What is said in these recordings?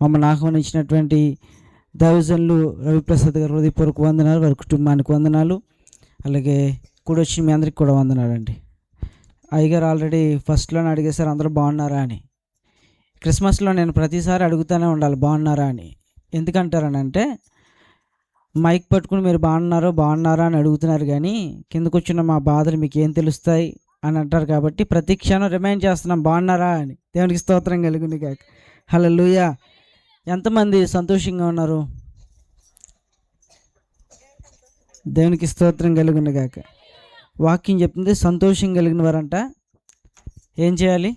మమ్మల్ని ఆహ్వానించినటువంటి దైవజనులు రవిప్రసాద్ గారు హృదయపూర్వక వందనాలు, వారి కుటుంబానికి వందనాలు. అలాగే కూడా వచ్చి మీ అందరికి కూడా వందనాలండి. అయ్యగారు ఆల్రెడీ ఫస్ట్లోనే అడిగేశారు అందరూ బాగున్నారా అని. క్రిస్మస్లో నేను ప్రతిసారి అడుగుతూనే ఉండాలి బాగున్నారా అని. ఎందుకంటారనంటే మైక్ పట్టుకుని మీరు బాగున్నారా అని అడుగుతున్నారు, కానీ కిందకు వచ్చిన మా బాధలు మీకు ఏం తెలుస్తాయి అని అంటారు. కాబట్టి ప్రతి క్షణం రిమైండ్ చేస్తున్నాం బాగున్నారా అని. దేవునికి స్తోత్రం కలుగును గాక. హల్లెలూయా. ఎంతమంది సంతోషంగా ఉన్నారు? దేవునికి స్తోత్రం కలుగును గాక. వాక్యం చెప్తుంది సంతోషం కలిగిన వారంట ఏం చేయాలి?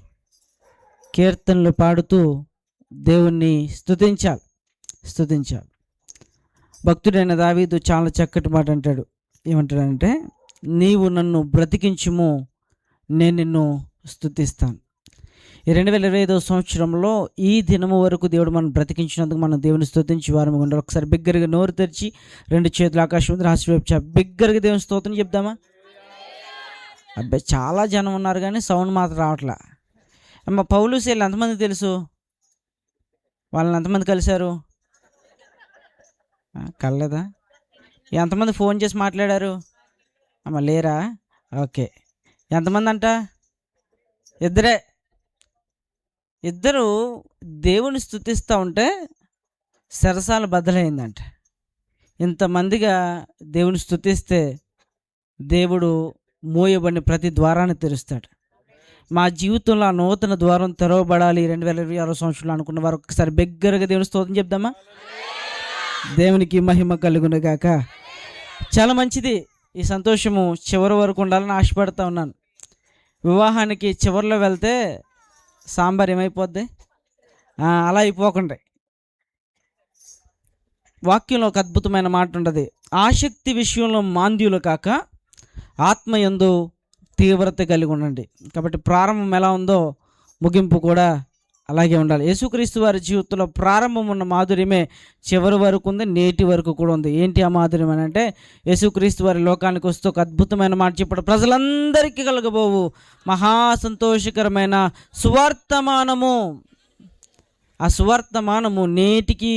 కీర్తనలు పాడుతూ దేవుణ్ణి స్తుతించాలి. భక్తుడైన దావీదు చాలా చక్కటి మాట అంటాడు. ఏమంటాడంటే, నీవు నన్ను బ్రతికించుము, నేను నిన్ను స్తుతిస్తాను. ఈ 2025 సంవత్సరంలో ఈ దినము వరకు దేవుడు మనం బ్రతికించినందుకు మనం దేవుని స్తుతించి వారం ఉండాలి. ఒకసారి బిగ్గరగా నోరు తెరిచి 2 చేతులు ఆకాశం మీద రాసి బిగ్గరగా దేవుని స్తోత్రం చెప్దామా? అబ్బాయి చాలా జనం ఉన్నారు కానీ సౌండ్ మాత్రం రావట్లా. అమ్మ పౌలు శీలు ఎంతమంది తెలుసు? వాళ్ళని ఎంతమంది కలిశారు? కలలేదా? ఎంతమంది ఫోన్ చేసి మాట్లాడారు? అమ్మ లేరా? ఓకే. ఎంతమంది అంట? ఇద్దరు దేవుని స్తుతిస్తూ ఉంటే సరసాల బద్దలైందంట. ఇంతమందిగా దేవుని స్తుతిస్తే దేవుడు మోయబడిన ప్రతి ద్వారాన్ని తెరుస్తాడు. మా జీవితంలో ఆ నూతన ద్వారం తెరవబడాలి 2026 సంవత్సరంలో అనుకున్న వారు ఒక్కసారి బిగ్గరగా దేవుని స్తోత్రం చెప్దామా? దేవునికి మహిమ కలుగును గాక. చాలా మంచిది. ఈ సంతోషము చివరి వరకు ఉండాలని ఆశపడుతూ ఉన్నాను. వివాహానికి చివరిలో వెళ్తే సాంబార్ ఏమైపోద్ది? అలా అయిపోకుండా వాక్యంలో ఒక అద్భుతమైన మాట ఉంటుంది. ఆసక్తి విషయంలో మాంద్యులు కాక ఆత్మయందు తీవ్రత కలిగి ఉండండి. కాబట్టి ప్రారంభం ఎలా ఉందో ముగింపు కూడా అలాగే ఉండాలి. యేసుక్రీస్తు వారి జీవితంలో ప్రారంభం ఉన్న మాధుర్యమే చివరి వరకు ఉంది, నేటి వరకు కూడా ఉంది. ఏంటి ఆ మాధుర్యం అని అంటే, యేసుక్రీస్తు వారి లోకానికి వస్తూ ఒక అద్భుతమైన మాట చెప్పడం, ప్రజలందరికీ కలగబోవు మహా సంతోషకరమైన సువార్తమానము. ఆ సువార్తమానము నేటికి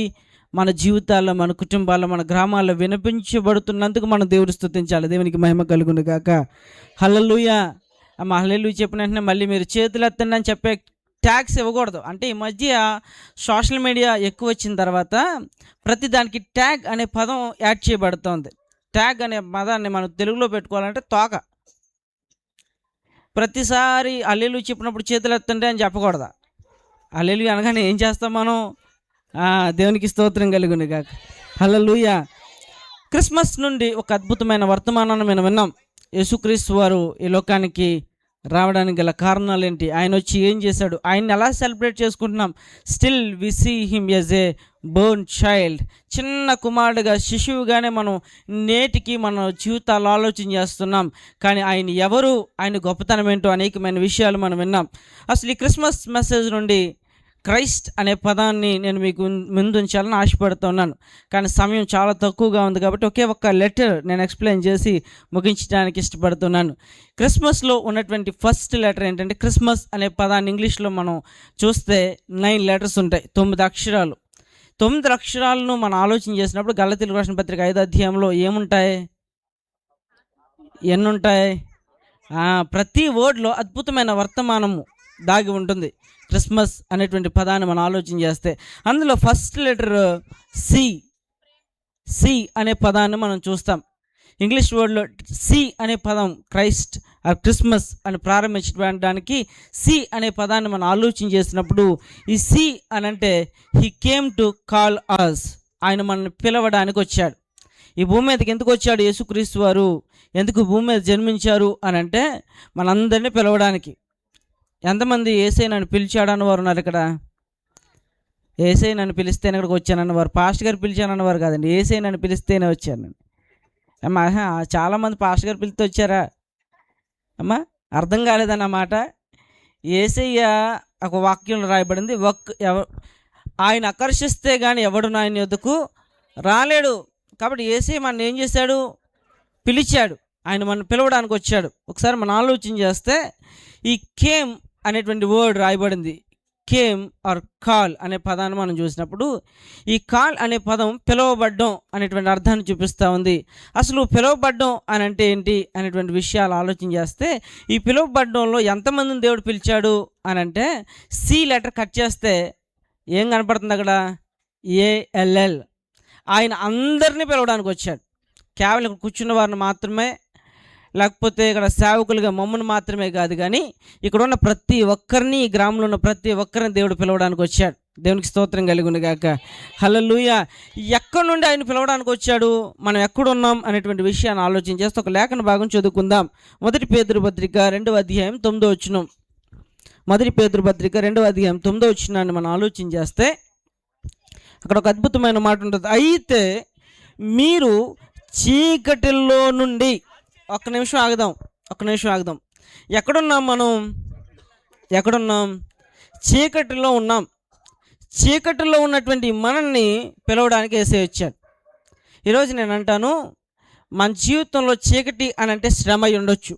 మన జీవితాల్లో, మన కుటుంబాల్లో, మన గ్రామాల్లో వినిపించబడుతున్నందుకు మనం దేవుని స్తుతించాలి. దేవునికి మహిమ కలుగును గాక. హల్లెలూయా. అమ్మ హల్లెలూయా చెప్పిన వెంటనే మళ్ళీ మీరు చేతులు ఎత్తండి అని చెప్పే ట్యాగ్స్ ఇవ్వకూడదు. అంటే ఈ మధ్య సోషల్ మీడియా ఎక్కువ వచ్చిన తర్వాత ప్రతి దానికి ట్యాగ్ అనే పదం యాడ్ చేయబడుతోంది. ట్యాగ్ అనే పదాన్ని మనం తెలుగులో పెట్టుకోవాలంటే తోక. ప్రతిసారి హల్లెలూయా చెప్పినప్పుడు చేతులు ఎత్తండి అని చెప్పకూడదు. హల్లెలూయా అనగానే ఏం చేస్తాం మనం? దేవునికి స్తోత్రం కలుగును గాక. హల్లెలూయా. క్రిస్మస్ నుండి ఒక అద్భుతమైన వర్తమానాన్ని మనం విన్నాం. యేసుక్రీస్తు వారు ఈ లోకానికి రావడానికి గల కారణాలు ఏంటి? ఆయన వచ్చి ఏం చేశాడు? ఆయన్ని ఎలా సెలబ్రేట్ చేసుకుంటున్నాం? Still we see him as a born child. చిన్న కుమారుడుగా, శిశువుగానే మనం నేటికి మన జీవితాలు ఆలోచన చేస్తున్నాం. కానీ ఆయన ఎవరు, ఆయన గొప్పతనం ఏంటో అనేకమైన విషయాలు మనం విన్నాం. అసలు ఈ క్రిస్మస్ మెసేజ్ నుండి క్రైస్ట్ అనే పదాన్ని నేను మీకు ముందుంచాలని ఆశపడుతున్నాను. కానీ సమయం చాలా తక్కువగా ఉంది కాబట్టి ఒకే ఒక్క లెటర్ నేను ఎక్స్ప్లెయిన్ చేసి ముగించడానికి ఇష్టపడుతున్నాను. క్రిస్మస్లో ఉన్నటువంటి ఫస్ట్ లెటర్ ఏంటంటే, క్రిస్మస్ అనే పదాన్ని ఇంగ్లీష్లో మనం చూస్తే 9 లెటర్స్ ఉంటాయి, 9 అక్షరాలు. 9 అక్షరాలను మనం ఆలోచన చేసినప్పుడు గలతీయులకు రాసిన పత్రిక 5వ అధ్యాయంలో ఏముంటాయి? ఎన్ని ఉంటాయి? ప్రతి వర్డ్లో అద్భుతమైన వర్తమానము దాగి ఉంటుంది. క్రిస్మస్ అనేటువంటి పదాన్ని మనం ఆలోచన చేస్తే అందులో ఫస్ట్ లెటర్ సి అనే పదాన్ని మనం చూస్తాం. ఇంగ్లీష్ వర్డ్లో సి అనే పదం క్రైస్ట్ క్రిస్మస్ అని ప్రారంభించడానికి సి అనే పదాన్ని మనం ఆలోచన చేసినప్పుడు ఈ సి అని అంటే he came to call us. ఆయన మనల్ని పిలవడానికి వచ్చాడు. ఈ భూమి మీదకి ఎందుకు వచ్చాడు యేసుక్రీస్తు వారు? ఎందుకు భూమి మీద జన్మించారు అని అంటే మనందరినీ పిలవడానికి. ఎంతమంది యేసయ్య నన్ను పిలిచాడన్న వారు ఉన్నారు ఇక్కడ? యేసయ్య నన్ను పిలిస్తేనే ఇక్కడికి వచ్చానన్నవారు, పాస్టర్ గారు పిలిచానన్నవారు కాదండి, యేసయ్య నన్ను పిలిస్తేనే వచ్చాను. అమ్మా చాలామంది పాస్టర్ గారు పిలిస్తే వచ్చారా? అమ్మా అర్థం కాలేదన్నమాట. యేసయ్య ఒక వాక్యంలో రాయబడింది, ఆయన ఆకర్షిస్తే కానీ ఎవడు ఆయన యొద్దకు రాలేడు. కాబట్టి యేసయ్య మన ఏం చేశాడు? పిలిచాడు. ఆయన మనం పిలవడానికి వచ్చాడు. ఒకసారి మనం ఆలోచన చేస్తే ఈ కేమ్ అనేటువంటి వర్డ్ రాయబడింది. కేమ్ ఆర్ కాల్ అనే పదాన్ని మనం చూసినప్పుడు ఈ కాల్ అనే పదం పిలువబడ్డం అనేటువంటి అర్థాన్ని చూపిస్తూ ఉంది. అసలు పిలువబడ్డం అని అంటే ఏంటి అనేటువంటి విషయాలు ఆలోచన చేస్తే, ఈ పిలువబడ్డంలో ఎంతమందిని దేవుడు పిలిచాడు అని అంటే, సి లెటర్ కట్ చేస్తే ఏం కనపడుతుంది అక్కడ? ఏఎల్ఎల్. ఆయన అందరినీ పిలవడానికి వచ్చాడు. కేవలం ఇక్కడ కూర్చున్న వారిని మాత్రమే, లేకపోతే ఇక్కడ సేవకులుగా మమ్మల్ని మాత్రమే కాదు, కానీ ఇక్కడ ఉన్న ప్రతి ఒక్కరిని, ఈ గ్రామంలో ఉన్న ప్రతి ఒక్కరిని దేవుడు పిలవడానికి వచ్చాడు. దేవునికి స్తోత్రం కలుగును గాక. హల్లెలూయా. ఎక్కడి నుండి ఆయన పిలవడానికి వచ్చాడు, మనం ఎక్కడున్నాం అనేటువంటి విషయాన్ని ఆలోచన చేస్తే ఒక లేఖన భాగం చదువుకుందాం. 1 పేతురు పత్రిక 2వ అధ్యాయం 9వ వచనం. 1 పేతురు పత్రిక 2వ అధ్యాయం 9వ వచనాన్ని మనం ఆలోచన చేస్తే అక్కడ ఒక అద్భుతమైన మాట ఉంటుంది. అయితే మీరు చీకటిలో నుండి, ఒక్క నిమిషం ఆగుదాం. ఎక్కడున్నాం మనం? చీకటిలో ఉన్నాం. చీకటిలో ఉన్నటువంటి మనల్ని పిలవడానికి యేసయ్య వచ్చాడు. ఈరోజు నేను అంటాను, మన జీవితంలో చీకటి అని అంటే శ్రమ ఉండొచ్చు,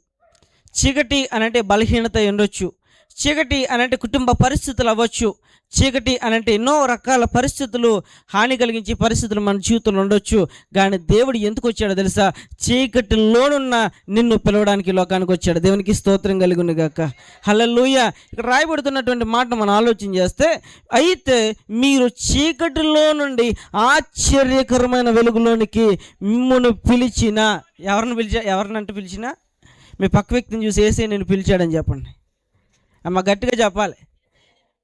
చీకటి అని అంటే బలహీనత ఉండొచ్చు, చీకటి అని అంటే కుటుంబ పరిస్థితులు అవ్వచ్చు, చీకటి అని అంటే ఎన్నో రకాల పరిస్థితులు, హాని కలిగించే పరిస్థితులు మన జీవితంలో ఉండొచ్చు. కానీ దేవుడు ఎందుకు వచ్చాడో తెలుసా? చీకటిలోనున్న నిన్ను పిలవడానికి లోకానికి వచ్చాడు. దేవునికి స్తోత్రం కలుగును గాక. హల్లెలూయా. ఇక్కడ రాయబడుతున్నటువంటి మాట మనం ఆలోచన చేస్తే, అయితే మీరు చీకటిలో నుండి ఆశ్చర్యకరమైన వెలుగులోనికి మిమ్మును పిలిచిన, ఎవరినంటే పిలిచినా మీ పక్క వ్యక్తిని చూసి యేసయ్య నిన్ను పిలిచాడని చెప్పండి. అమ్మ గట్టిగా చెప్పాలి.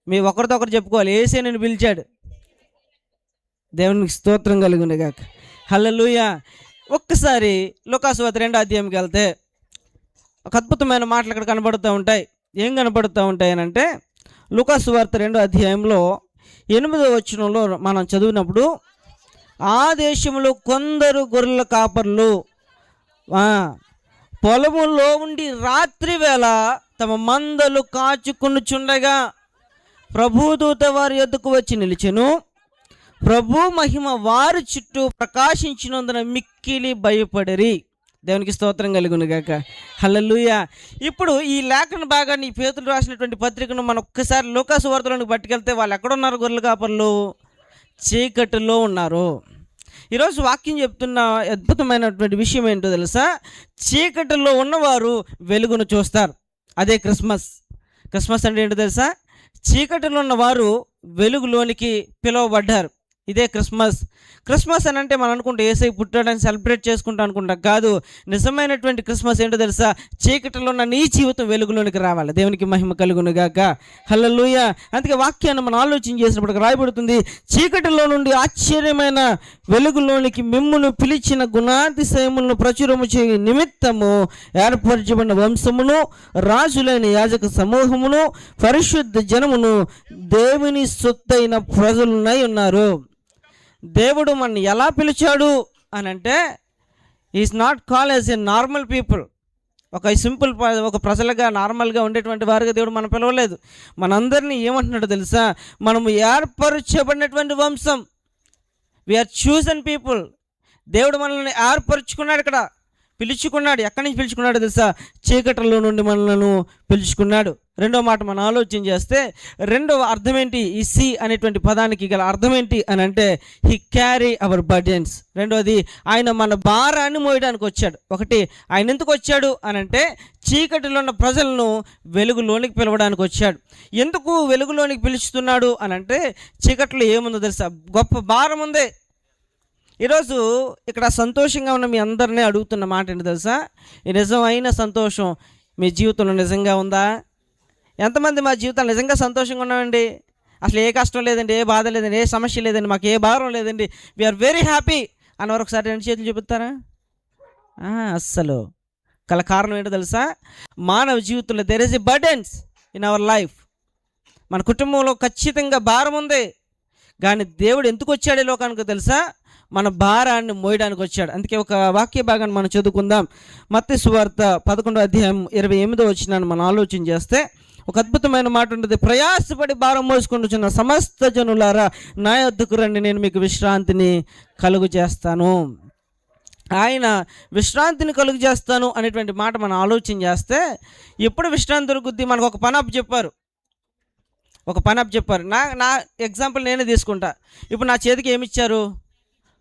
మీ ఒకరితో ఒకరు చెప్పుకోవాలి, యేసయ్య నిన్ను పిలిచాడు. దేవునికి స్తోత్రం కలుగును గాక. హల్లెలూయా. ఒక్కసారి లూకాసు వార్త 2వ అధ్యాయంకి వెళ్తే ఒక అద్భుతమైన మాటలు అక్కడ కనబడుతూ ఉంటాయి. ఏం కనబడుతూ ఉంటాయి అని అంటే, లూకాసు వార్త 2వ అధ్యాయంలో 8వ వచనంలో మనం చదివినప్పుడు, ఆ దేశంలో కొందరు గొర్రెల కాపర్లు పొలములో ఉండి రాత్రి వేళ తమ మందలు కాచుకొనుచుండగా ప్రభుదూత వారి యొద్దకు వచ్చి నిలిచెను. ప్రభు మహిమ వారి చుట్టూ ప్రకాశించినందున మిక్కిలి భయపడిరి. దేవునికి స్తోత్రం కలుగును గాక. హల్లెలూయా. ఇప్పుడు ఈ లేఖన భాగాన్ని, పేతురు రాసినటువంటి పత్రికను మనం ఒక్కసారి లూకాసు వార్తలోనికి పట్టుకెళ్తే, వాళ్ళు ఎక్కడున్నారు? గొర్రెల కాపర్లు చీకటిలో ఉన్నారు. ఈరోజు వాక్యం చెప్తున్న అద్భుతమైనటువంటి విషయం ఏంటో తెలుసా? చీకటిలో ఉన్నవారు వెలుగును చూస్తారు. అదే క్రిస్మస్. క్రిస్మస్ అంటే ఏంటో తెలుసా? చీకటిలో ఉన్నవారు వెలుగులోనికి పిలువబడ్డారు. ఇదే క్రిస్మస్. క్రిస్మస్ అని అంటే మనం అనుకుంటే యేసయ్య పుట్టాడని సెలబ్రేట్ చేసుకుంటాం అనుకుంటాం. కాదు, నిజమైనటువంటి క్రిస్మస్ ఏంటో తెలుసా? చీకటిలో ఉన్న నీ జీవితం వెలుగులోనికి రావాలి. దేవునికి మహిమ కలుగును గాక. హల్లెలూయా. అందుకే వాక్యాన్ని మనం ఆలోచన చేసినప్పుడు రాయబడుతుంది, చీకటిలో నుండి ఆశ్చర్యమైన వెలుగులోనికి మిమ్మును పిలిచిన గుణాతిశయములను ప్రచురము చేయ నిమిత్తము ఏర్పరచబడిన వంశమును, రాజులైన యాజక సమూహమును, పరిశుద్ధ జనమును, దేవుని సొత్తైన ప్రజలునై ఉన్నారు. దేవుడు మన ఎలా పిలిచాడు అని అంటే, is not call as a normal people. ఒక సింపుల్, ఒక ప్రజలుగా నార్మల్గా ఉండేటువంటి వారుగా దేవుడు మనం పిలవలేదు. మనందరినీ ఏమంటున్నాడు తెలుసా? మనము ఏర్పరచబడినటువంటి వంశం. We are chosen people. దేవుడు మనల్ని ఏర్పరచుకున్నాడు, ఇక్కడ పిలుచుకున్నాడు. ఎక్కడి నుంచి పిలుచుకున్నాడు తెలుసా? చీకటిలో నుండి మనలను పిలుచుకున్నాడు. రెండో మాట మనం ఆలోచన చేస్తే, రెండవ అర్థం ఏంటి? ఈ సి అనేటువంటి పదానికి గల అర్థం ఏంటి అని అంటే, హీ క్యారీ అవర్ బర్డెన్స్. రెండోది, ఆయన మన భారాన్ని మోయడానికి వచ్చాడు. ఒకటి, ఆయన ఎందుకు వచ్చాడు అని అంటే, చీకటిలో ఉన్న ప్రజలను వెలుగులోనికి పిలవడానికి వచ్చాడు. ఎందుకు వెలుగులోనికి పిలుస్తున్నాడు అని అంటే, చీకటిలో ఏముందో తెలుసా? గొప్ప భారం ఉంది. ఈరోజు ఇక్కడ సంతోషంగా ఉన్న మీ అందరినీ అడుగుతున్న మాట ఏంటి తెలుసా? ఈ నిజమైన సంతోషం మీ జీవితంలో నిజంగా ఉందా? ఎంతమంది మా జీవితాలు నిజంగా సంతోషంగా ఉన్నామండి? అసలు ఏ కష్టం లేదండి, ఏ బాధ లేదండి, ఏ సమస్య లేదండి, మాకు ఏ భారం లేదండి, వీఆర్ వెరీ హ్యాపీ అన్నవారు ఒకసారి 2 చేతులు చూపిస్తారా? అస్సలు గల కారణం ఏంటో తెలుసా? మానవ జీవితంలో there is a burdens in our life. మన కుటుంబంలో ఖచ్చితంగా భారం ఉంది. కానీ దేవుడు ఎందుకు వచ్చాడు ఈ లోకానికి తెలుసా? మన భారాన్ని మోయడానికి వచ్చాడు. అందుకే ఒక వాక్య భాగాన్ని మనం చదువుకుందాం. మత్తయి సువార్త 11వ అధ్యాయం 28వ వచనాన్ని మనం ఆలోచన చేస్తే ఒక అద్భుతమైన మాట ఉంటుంది. ప్రయాసపడి భారం మోసుకుంటున్న సమస్త జనులారా నా యొద్దకు రండి, నేను మీకు విశ్రాంతిని కలుగు చేస్తాను. ఆయన విశ్రాంతిని కలుగు చేస్తాను అనేటువంటి మాట మనం ఆలోచన చేస్తే, ఎప్పుడు విశ్రాంతి దొరుకుద్ది? మనకు ఒక పని అప్పు చెప్పారు. ఒక పని అప్ చెప్పారు. నా నా ఎగ్జాంపుల్ నేనే తీసుకుంటా. ఇప్పుడు నా చేతికి ఏమి ఇచ్చారు?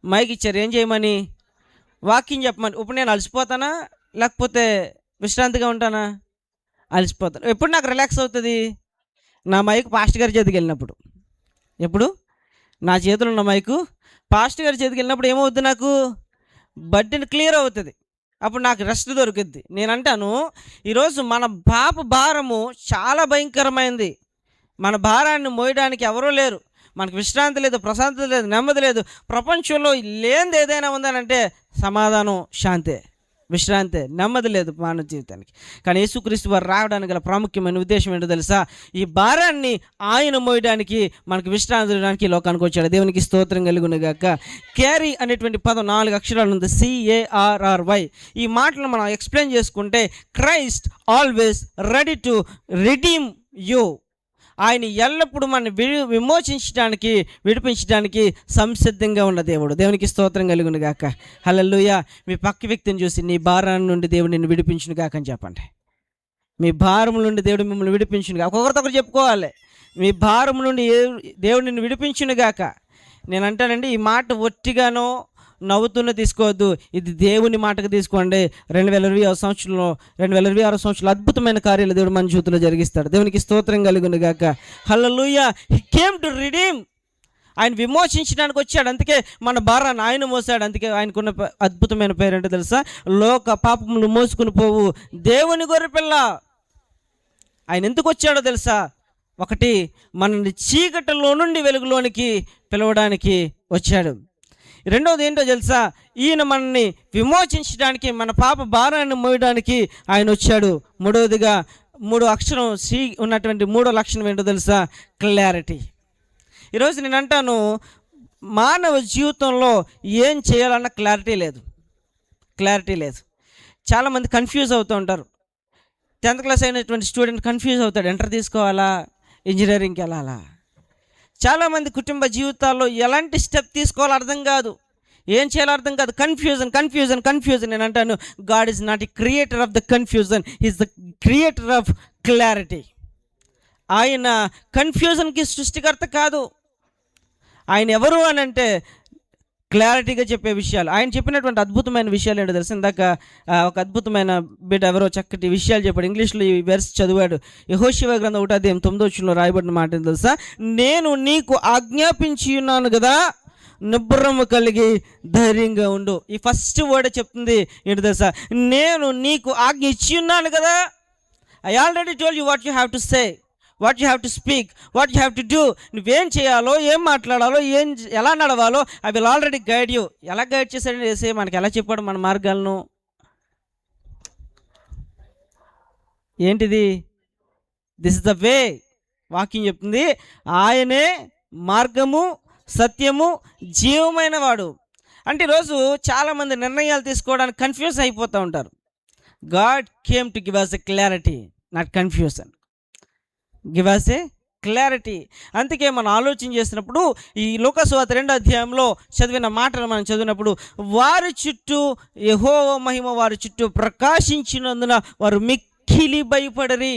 మైక్ ఇచ్చారు. ఏం చేయమని? వాకింగ్ చెప్పమని. ఇప్పుడు నేను అలసిపోతానా లేకపోతే విశ్రాంతిగా ఉంటానా? అలసిపోతాను. ఎప్పుడు నాకు రిలాక్స్ అవుతుంది? నా మైక్ పాస్టర్ గారి చేతికి వెళ్ళినప్పుడు. ఎప్పుడు నా చేతిలో ఉన్న మైకు పాస్టర్ గారి చేతికి వెళ్ళినప్పుడు ఏమవుతుంది? నాకు బడ్డెన్ క్లియర్ అవుతుంది. అప్పుడు నాకు రెస్ట్ దొరుకుద్ది. నేను అంటాను, ఈరోజు మన పాప భారము చాలా భయంకరమైంది. మన భారాన్ని మోయడానికి ఎవరూ లేరు. మనకు విశ్రాంతి లేదు, ప్రశాంతత లేదు, నెమ్మది లేదు. ప్రపంచంలో లేనిది ఏదైనా ఉందనంటే సమాధానం, శాంతే, విశ్రాంతి, నెమ్మది లేదు మానవ జీవితానికి. కానీ యేసుక్రీస్తు వారు రావడానికి గల ప్రాముఖ్యమైన ఉద్దేశం ఏంటో తెలుసా? ఈ భారాన్ని ఆయన మోయడానికి, మనకు విశ్రాంతి ఇవ్వడానికి ఈ లోకానికి వచ్చాడు. దేవునికి స్తోత్రం కలుగును గాక. క్యారీ అనేటువంటి పదం 4 అక్షరాలు ఉంది, CARRY. ఈ మాటలు మనం ఎక్స్ప్లెయిన్ చేసుకుంటే, Christ always ready to redeem you. ఆయన ఎల్లప్పుడూ మన విమోచించడానికి, విడిపించడానికి సంసిద్ధంగా ఉన్న దేవుడు. దేవునికి స్తోత్రం కలుగును గాక. హల్లెలూయా. మీ పక్క వ్యక్తిని చూసి, నీ భారం నుండి దేవుడు నిన్ను విడిపించును గాక అని చెప్పండి. మీ భారం నుండి దేవుడు మిమ్మల్ని విడిపించును గాక. ఒక్కొక్కరితో చెప్పుకోవాలి, మీ భారం నుండి దేవుడు నిన్ను విడిపించును గాక. నేను అంటానండి, ఈ మాట ఒట్టిగానో నవ్వుతున్న తీసుకోవద్దు, ఇది దేవుని మాటకు తీసుకోండి. 2026 సంవత్సరంలో అద్భుతమైన కార్యాలు దేవుడు మన జీవితంలో జరిగిస్తాడు. దేవునికి స్తోత్రం కలుగును గాక. Hallelujah. He came to redeem. ఆయన విమోచించడానికి వచ్చాడు. అందుకే మన భారాన్ని ఆయన మోసాడు. అందుకే ఆయనకున్న అద్భుతమైన పేరు ఏంటో తెలుసా? లోక పాపములు మోసుకుని పోవు దేవుని గొర్రెపిల్ల. ఆయన ఎందుకు వచ్చాడో తెలుసా? ఒకటి, మనల్ని చీకటిలో నుండి వెలుగులోనికి పిలవడానికి వచ్చాడు. రెండవది ఏంటో తెలుసా? ఈయన మనల్ని విమోచించడానికి, మన పాప భారాన్ని మోయడానికి ఆయన వచ్చాడు. మూడవదిగా 3 అక్షరం సి ఉన్నటువంటి 3వ లక్షణం ఏంటో తెలుసా? క్లారిటీ. ఈరోజు నేను అంటాను, మానవ జీవితంలో ఏం చేయాలన్న క్లారిటీ లేదు. చాలామంది కన్ఫ్యూజ్ అవుతూ ఉంటారు. 10th క్లాస్ అయినటువంటి స్టూడెంట్ కన్ఫ్యూజ్ అవుతాడు, ఎంటర్ తీసుకోవాలా, ఇంజనీరింగ్కి వెళ్ళాలా. చాలామంది కుటుంబ జీవితాల్లో ఎలాంటి స్టెప్ తీసుకోవాలో అర్థం కాదు, ఏం చేయాలో అర్థం కాదు. కన్ఫ్యూజన్. నేను అంటాను, God is not a creator of the confusion, is the creator of clarity. ఆయన కన్ఫ్యూజన్కి సృష్టికర్త కాదు. ఆయన ఎవరు అని అంటే క్లారిటీగా చెప్పే విషయాలు. ఆయన చెప్పినటువంటి అద్భుతమైన విషయాలు ఏంటో తెలుసు? ఇందాక ఒక అద్భుతమైన బిడ్డ ఎవరో చక్కటి విషయాలు చెప్పాడు. ఇంగ్లీష్లో ఈ వెర్స్ చదివాడు. యెహోషువ గ్రంథం 1 అధ్యాయం 9వ వచనంలో రాయబడిన మాట ఏంటో తెలుసా? నేను నీకు ఆజ్ఞాపించి ఉన్నాను కదా, నిబ్బరము కలిగి ధైర్యంగా ఉండు. ఈ ఫస్ట్ వర్డ్ చెప్తుంది ఏంటో తెలుసా? నేను నీకు ఆజ్ఞ ఇచ్చి ఉన్నాను కదా. I already told you what you have to say, what you have to speak, what you have to do. నువ్వేం చేయాలో, ఏం మాట్లాడాలో, ఎలా నడవాలో I will already guide you. ఎలా గైడ్ చేశాడని చేసే మనకి ఎలా చెప్పాడు మన మార్గాలను? ఏంటిది? This is the way. వాక్యం చెప్తుంది, ఆయనే మార్గము, సత్యము, జీవమైన వాడు. అంటే ఈరోజు చాలామంది నిర్ణయాలు తీసుకోవడానికి కన్ఫ్యూజ్ అయిపోతూ ఉంటారు. God came to give us a clarity, not confusion. Give us a clarity. అందుకే మనం ఆలోచన చేసినప్పుడు ఈ లూకా సువార్త 2వ అధ్యాయంలో చదివిన మాటలు మనం చదివినప్పుడు, వారి చుట్టూ యెహోవా మహిమ వారి చుట్టూ ప్రకాశించినందున వారు మిక్కిలి భయపడరి.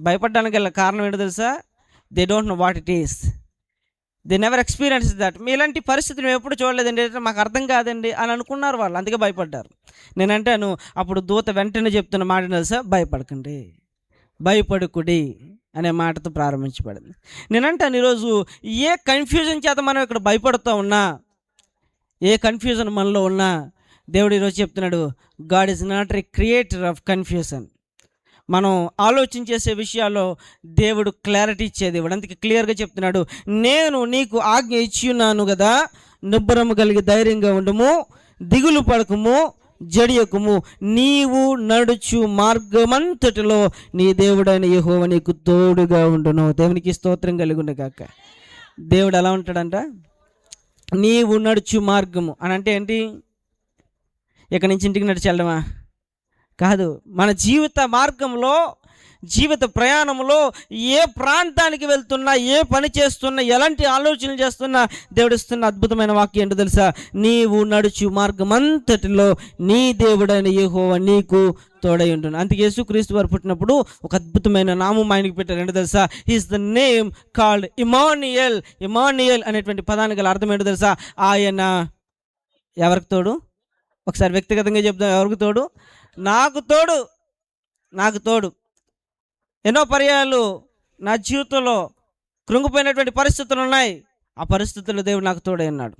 భయపడడానికి గల కారణం ఏంటో తెలుసా? They don't know what it is, they never experience that. మీ ఇలాంటి పరిస్థితి మేము ఎప్పుడు చూడలేదండి, మాకు అర్థం కాదండి అని అనుకున్నారు వాళ్ళు, అందుకే భయపడ్డారు. నేను అంటాను, అప్పుడు దూత వెంటనే చెప్తున్న మాట తెలుసా? భయపడకండి, భయపడుకుడి అనే మాటతో ప్రారంభించబడింది. నేనంటాను, ఈరోజు ఏ కన్ఫ్యూజన్ చేత మనం ఇక్కడ భయపడుతూ ఉన్నా, ఏ కన్ఫ్యూజన్ మనలో ఉన్నా, దేవుడు ఈరోజు చెప్తున్నాడు, God is not a creator of confusion. మనం ఆలోచన చేసే విషయాల్లో దేవుడు క్లారిటీ ఇచ్చే దేవుడు. అందుకే క్లియర్గా చెప్తున్నాడు, నేను నీకు ఆజ్ఞ ఇచ్చి ఉన్నాను కదా, నిబ్బరము కలిగి ధైర్యంగా ఉండము, దిగులు పడకము, జడియకుము, నీవు నడుచు మార్గమంతటిలో నీ దేవుడైన యెహోవా నీకు తోడుగా ఉండును. దేవునికి స్తోత్రం కలుగును గాక. దేవుడు ఎలా ఉంటాడంట? నీవు నడుచు మార్గము అని అంటే ఏంటి? ఇక్కడి నుంచి ఇంటికి నడిచి వెళ్ళడమా? కాదు. మన జీవిత మార్గంలో జీవిత ప్రయాణంలో ఏ ప్రాంతానికి వెళ్తున్నా, ఏ పని చేస్తున్నా, ఎలాంటి ఆలోచనలు చేస్తున్నా దేవుడిస్తున్న అద్భుతమైన వాక్యం ఏంటో తెలుసా? నీవు నడుచు మార్గమంతటిలో నీ దేవుడైన యెహోవా నీకు తోడై ఉంటుంది. అందుకే యేసుక్రీస్తు వారు పుట్టినప్పుడు ఒక అద్భుతమైన నామం ఆయనకి పెట్టారు. ఏంటో తెలుసా? Is the name called Emmanuel. Emmanuel అనేటువంటి పదానికి గల అర్థం ఏంటో తెలుసా? ఆయన ఎవరికి తోడు? ఒకసారి వ్యక్తిగతంగా చెప్తాం. ఎవరికి తోడు? నాకు తోడు. నాకు తోడు. ఎన్నో పర్యాయాలు నా జీవితంలో కృంగిపోయినటువంటి పరిస్థితులు ఉన్నాయి. ఆ పరిస్థితుల్లో దేవుడు నాకు తోడై ఉన్నాడు.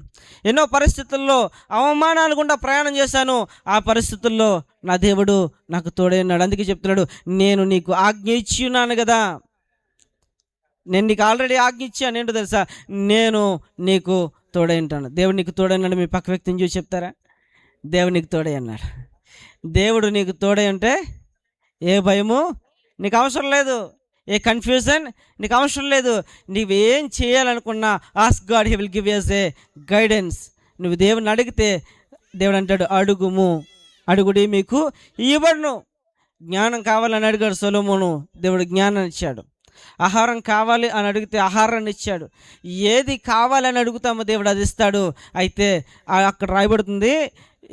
ఎన్నో పరిస్థితుల్లో అవమానాలు గుండా ప్రయాణం చేశాను. ఆ పరిస్థితుల్లో నా దేవుడు నాకు తోడై ఉన్నాడు. అందుకే చెప్తున్నాడు, నేను నీకు ఆజ్ఞ ఇచ్చి ఉన్నాను కదా. నేను నీకు ఆల్రెడీ ఆజ్ఞ ఇచ్చాను. ఏంటో తెలుసా? నేను నీకు తోడై ఉంటాను. దేవుడు నీకు తోడై ఉన్నాడు. మీ పక్క వ్యక్తిని చూసి చెప్తారా? దేవుడు నీకు తోడై అన్నాడు. దేవుడు నీకు తోడై ఉంటే ఏ భయము నీకు అవసరం లేదు, ఏ కన్ఫ్యూజన్ నీకు అవసరం లేదు. నువ్వేం చేయాలనుకున్నా ask God, he will give us a guidance. నువ్వు దేవుని అడిగితే దేవుడు అంటాడు, అడుగుము, అడుగుడి మీకు ఇవ్వడును. జ్ఞానం కావాలని అడిగాడు సొలొమోను, దేవుడు జ్ఞానాన్ని ఇచ్చాడు. ఆహారం కావాలి అని అడిగితే ఆహారాన్ని ఇచ్చాడు. ఏది కావాలని అడుగుతామో దేవుడు అది ఇస్తాడు. అయితే అక్కడ రాయబడుతుంది,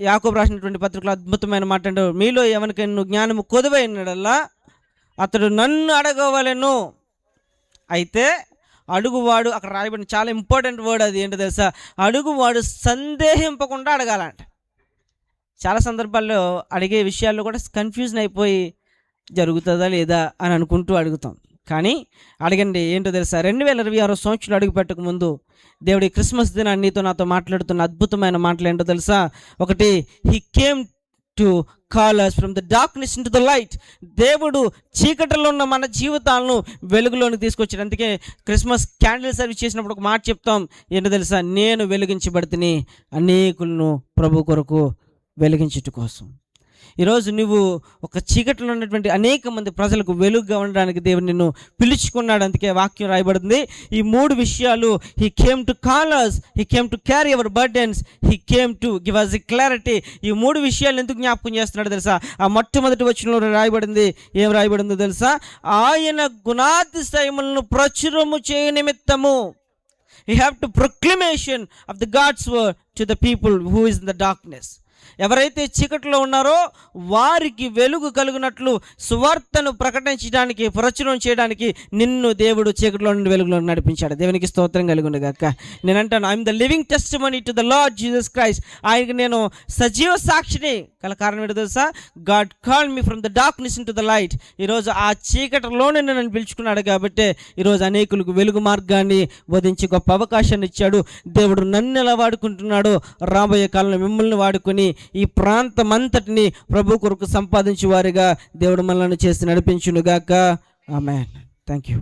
యాకోబు రాసినటువంటి పత్రికలో అద్భుతమైన మాట అంటాడు, మీలో ఎవరికైనా జ్ఞానము కొదువైనడల్లా అతడు నన్ను అడగవలెను. అయితే అడుగువాడు, అక్కడ రాయబడిన చాలా ఇంపార్టెంట్ వర్డ్ అది ఏంటో తెలుసా? అడుగువాడు సందేహింపకుండా అడగాలంట. చాలా సందర్భాల్లో అడిగే విషయాల్లో కూడా కన్ఫ్యూజన్ అయిపోయి జరుగుతుందా లేదా అని అనుకుంటూ అడుగుతాం. కానీ అడగండి. ఏంటో తెలుసా? 2026 సంవత్సరాలు అడుగు పెట్టక ముందు దేవుడి క్రిస్మస్ దినాన్ని నీతో నాతో మాట్లాడుతున్న అద్భుతమైన మాటలు ఏంటో తెలుసా? ఒకటి, he came to call us from the darkness into the light. దేవుడు చీకటిలో ఉన్న మన జీవితాలను వెలుగులోనికి తీసుకొచ్చాడు. అందుకే క్రిస్మస్ క్యాండిల్ సర్వీస్ చేసినప్పుడు ఒక మాట చెప్తాం. ఏంటో తెలుసా? నేను వెలిగించబడితిని అనేకులను ప్రభు కొరకు వెలిగించుట కోసం. ఈరోజు నువ్వు ఒక చీకటిలో ఉన్నటువంటి అనేక మంది ప్రజలకు వెలుగుగా ఉండడానికి దేవుడు నిన్ను పిలుచుకున్నాడు. అందుకే వాక్యం రాయబడింది, ఈ 3 విషయాలు. He came to call us, he came to carry hour burdens, he came to give us clarity. ఈ 3 విషయాలు ఎందుకు జ్ఞాపకం చేస్తున్నాడు తెలుసా? ఆ మొట్టమొదటి వచనంలో రాయబడింది. ఏం రాయబడిందో తెలుసా? ఆయన గుణాతిశయములను ప్రచురము చేయ నిమిత్తము. You have to proclamation of the God's word to the people who is in the darkness. ఎవరైతే చీకటిలో ఉన్నారో వారికి వెలుగు కలుగునట్లు సువార్తను ప్రకటించడానికి, ప్రచురం చేయడానికి నిన్ను దేవుడు చీకటిలో నుండి వెలుగులో నడిపించాడు. దేవునికి స్తోత్రం కలుగును గాక. నేను అంటాను, I'm the living testimony to the lord Jesus Christ. ఆయనకి నేను సజీవ సాక్షిని. కారణం ఏంటో తెలుసా? God called me from the darkness into the light. ఈరోజు ఆ చీకటిలోనే నన్ను పిలుచుకున్నాడు కాబట్టి ఈరోజు అనేకులకు వెలుగు మార్గాన్ని వధించి గొప్ప అవకాశాన్ని ఇచ్చాడు. దేవుడు నన్ను ఎలా వాడుకుంటున్నాడో రాబోయే కాలంలో మిమ్మల్ని వాడుకొని ఈ ప్రాంతమంతటిని ప్రభు కొరకు సంపాదించే వారిగా దేవుడు మనల్ని చేసి నడిపించునుగాక. ఆమేన్. Thank you.